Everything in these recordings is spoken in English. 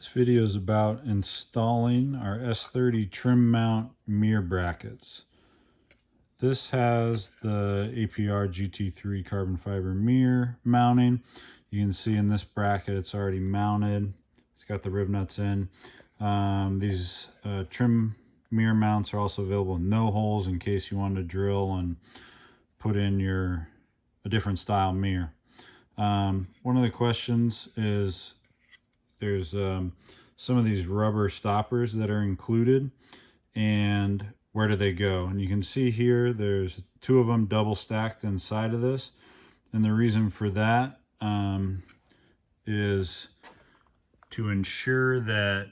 This video is about installing our S30 trim mount mirror brackets. This has the APR GT3 carbon fiber mirror mounting. You can see in this bracket it's already mounted. It's got the rib nuts in. These trim mirror mounts are also available with no holes in case you want to drill and put in a different style mirror. One of the questions is there's some of these rubber stoppers that are included, and where do they go? And you can see here there's two of them double stacked inside of this, and the reason for that is to ensure that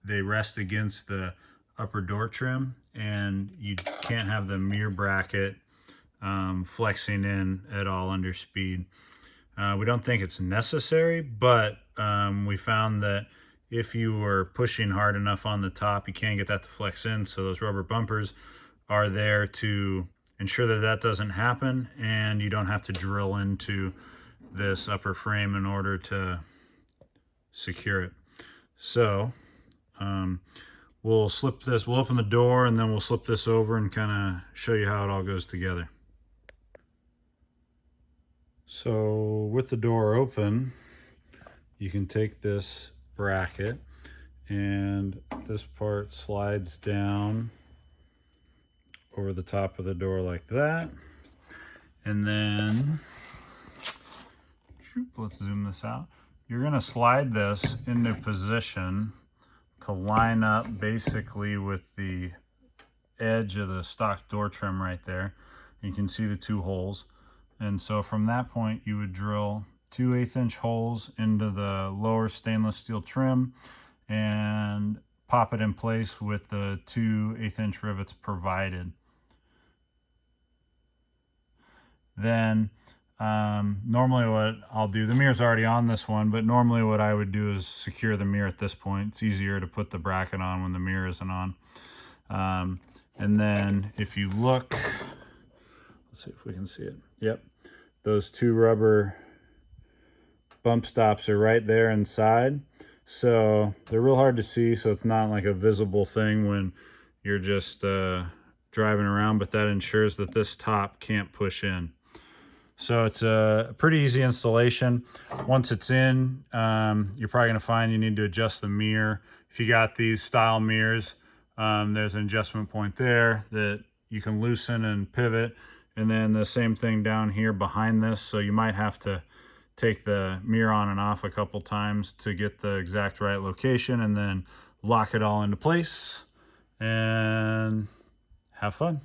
they rest against the upper door trim and you can't have the mirror bracket flexing in at all under speed. We don't think it's necessary, but we found that if you were pushing hard enough on the top, you can't get that to flex in. So those rubber bumpers are there to ensure that that doesn't happen, and you don't have to drill into this upper frame in order to secure it. So we'll slip this, we'll open the door and then we'll slip this over and kind of show you how it all goes together. So with the door open, you can take this bracket and this part slides down over the top of the door like that. And then, let's zoom this out. You're going to slide this into position to line up basically with the edge of the stock door trim right there. You can see the two holes. And so from that point, you would drill 2 1/8-inch holes into the lower stainless steel trim and pop it in place with the 2 1/8-inch rivets provided. Then normally what I'll do, the mirror's already on this one, but normally what I would do is secure the mirror at this point. It's easier to put the bracket on when the mirror isn't on. And then if you look, let's see if we can see it. Yep, those two rubber bump stops are right there inside. So they're real hard to see, so it's not like a visible thing when you're just driving around, but that ensures that this top can't push in. So it's a pretty easy installation. Once it's in, you're probably gonna find you need to adjust the mirror. If you got these style mirrors, there's an adjustment point there that you can loosen and pivot. And then the same thing down here behind this. So you might have to take the mirror on and off a couple times to get the exact right location, and then lock it all into place and have fun.